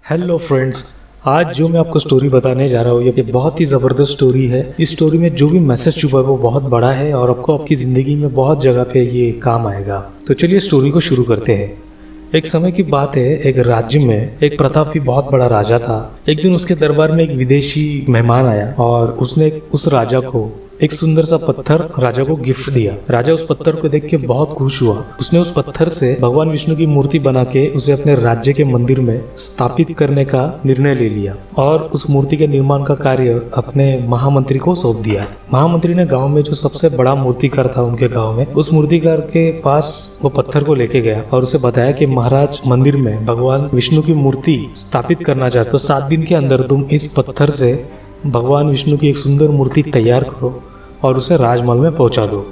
Hello friends, आज जो मैं आपको स्टोरी बताने जा रहा हूँ ये बहुत ही ज़बरदस्त स्टोरी है। इस स्टोरी में जो भी मैसेज छुपा है वो बहुत बड़ा है और आपको आपकी ज़िंदगी में बहुत जगह पे ये काम आएगा। तो चलिए स्टोरी को शुरू करते हैं। एक समय की बात है, एक राज्य में एक प्रतापी बहुत बड़ा राजा था। एक दिन उसके दरबार में एक विदेशी मेहमान आया और उसने उस राजा को एक सुंदर सा पत्थर राजा को गिफ्ट दिया। राजा उस पत्थर को देख के बहुत खुश हुआ। उसने उस पत्थर से भगवान विष्णु की मूर्ति बना के उसे अपने राज्य के मंदिर में स्थापित करने का निर्णय ले लिया और उस मूर्ति के निर्माण का कार्य अपने महामंत्री को सौंप दिया। महामंत्री ने गांव में जो सबसे बड़ा मूर्तिकार था उनके गांव में, उस मूर्तिकार के पास वो पत्थर को लेके गया और उसे बताया कि महाराज मंदिर में भगवान विष्णु की मूर्ति स्थापित करना चाहते हो, 7 दिन के अंदर तुम इस पत्थर से भगवान विष्णु की एक सुंदर मूर्ति तैयार करो और उसे राजमहल में पहुंचा दो।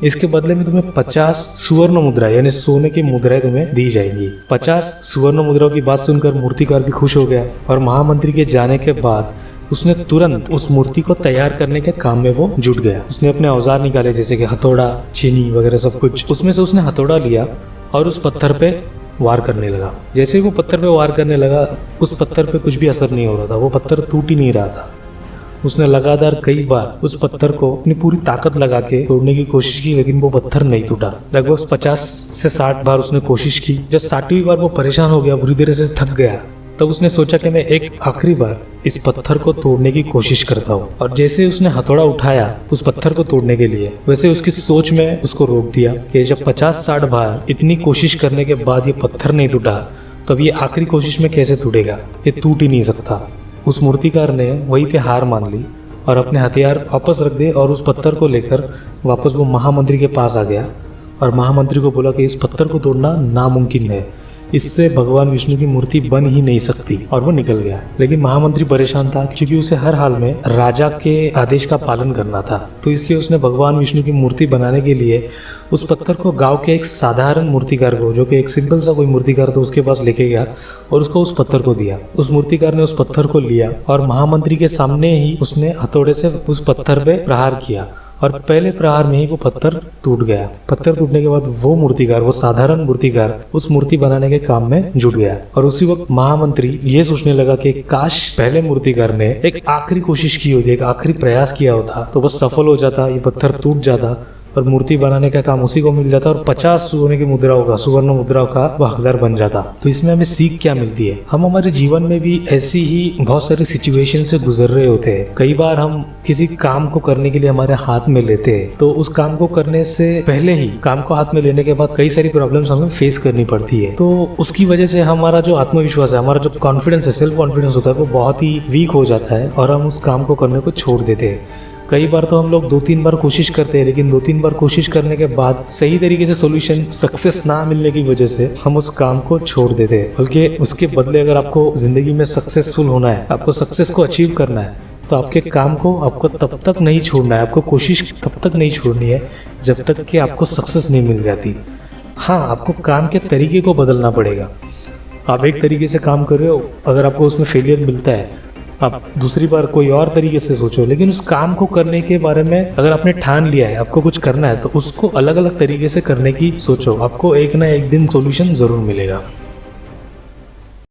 इसके बदले में तुम्हें 50 सुवर्ण मुद्रा यानी सोने की मुद्राएं तुम्हें दी जाएंगी। 50 सुवर्ण मुद्राओं की बात सुनकर मूर्तिकार भी खुश हो गया और महामंत्री के जाने के बाद उसने तुरंत उस मूर्ति को तैयार करने के काम में वो जुट गया। उसने अपने औजार निकाले जैसे कि हथौड़ा, छीनी वगैरह सब कुछ। उसमें से उसने हथौड़ा लिया और उस पत्थर पे वार करने लगा। जैसे ही वो पत्थर पे वार करने लगा, उस पत्थर पे कुछ भी असर नहीं हो रहा था, वो पत्थर टूट ही नहीं रहा था। उसने लगातार कई बार उस पत्थर को अपनी पूरी ताकत लगा के तोड़ने की कोशिश की, लेकिन वो पत्थर नहीं टूटा। लगभग 50 से 60 बार उसने कोशिश की। जब 60वीं बार वो परेशान हो गया, बुरी तरह से थक गया, तब उसने सोचा कि मैं एक आखिरी बार इस पत्थर को तोड़ने की कोशिश करता हूँ। और जैसे उसने हथौड़ा उठाया उस पत्थर को तोड़ने के लिए, वैसे उसकी सोच में उसको रोक दिया कि जब 50-60 बार इतनी कोशिश करने के बाद ये पत्थर नहीं टूटा, तब ये आखिरी कोशिश में कैसे टूटेगा? ये टूट ही नहीं सकता। उस मूर्तिकार ने वहीं पे हार मान ली और अपने हथियार वापस रख दिए और उस पत्थर को लेकर वापस वो महामंत्री के पास आ गया और महामंत्री को बोला कि इस पत्थर को तोड़ना नामुमकिन है, इससे भगवान विष्णु की मूर्ति बन ही नहीं सकती, और वो निकल गया। लेकिन महामंत्री परेशान था क्योंकि उसे हर हाल में राजा के आदेश का पालन करना था। तो इसलिए उसने भगवान विष्णु की मूर्ति बनाने के लिए उस पत्थर को गांव के एक साधारण मूर्तिकार को, जो कि एक सिंपल सा कोई मूर्तिकार था, उसके पास लेके गया और उसको उस पत्थर को दिया। उस मूर्तिकार ने उस पत्थर को लिया और महामंत्री के सामने ही उसने हथौड़े से उस पत्थर पे प्रहार किया और पहले प्रहार में ही वो पत्थर टूट गया। पत्थर टूटने के बाद वो मूर्तिकार, वो साधारण मूर्तिकार, उस मूर्ति बनाने के काम में जुट गया। और उसी वक्त महामंत्री ये सोचने लगा कि काश पहले मूर्तिकार ने एक आखिरी कोशिश की होती, एक आखिरी प्रयास किया होता तो बस सफल हो जाता, ये पत्थर टूट जाता और मूर्ति बनाने का काम उसी को मिल जाता और 50 सोने की मुद्राओं का, सुवर्ण मुद्राओं का वो हकदार बन जाता। तो इसमें हमें सीख क्या मिलती है? हम हमारे जीवन में भी ऐसी ही बहुत सारी सिचुएशन से गुजर रहे होते हैं। कई बार हम किसी काम को करने के लिए हमारे हाथ में लेते हैं, तो उस काम को करने से पहले ही, काम को हाथ में लेने के बाद कई सारी प्रॉब्लम्स हमें फेस करनी पड़ती है। तो उसकी वजह से हमारा जो आत्मविश्वास है, हमारा जो कॉन्फिडेंस है, सेल्फ कॉन्फिडेंस होता है, वो बहुत ही वीक हो जाता है और हम उस काम को करने को छोड़ देते हैं। कई बार तो हम लोग 2-3 बार कोशिश करते हैं, लेकिन 2-3 बार कोशिश करने के बाद सही तरीके से सॉल्यूशन, सक्सेस ना मिलने की वजह से हम उस काम को छोड़ देते हैं। बल्कि उसके बदले अगर आपको जिंदगी में सक्सेसफुल होना है, आपको सक्सेस को अचीव करना है, तो आपके काम को आपको तब तक नहीं छोड़ना है, आपको कोशिश तब तक नहीं छोड़नी है जब तक कि आपको सक्सेस नहीं मिल जाती। हाँ, आपको काम के तरीके को बदलना पड़ेगा। आप एक तरीके से काम कर रहे हो, अगर आपको उसमें फेलियर मिलता है, आप दूसरी बार कोई और तरीके से सोचो। लेकिन उस काम को करने के बारे में अगर आपने ठान लिया है, आपको कुछ करना है, तो उसको अलग अलग तरीके से करने की सोचो। आपको एक ना एक दिन सॉल्यूशन जरूर मिलेगा।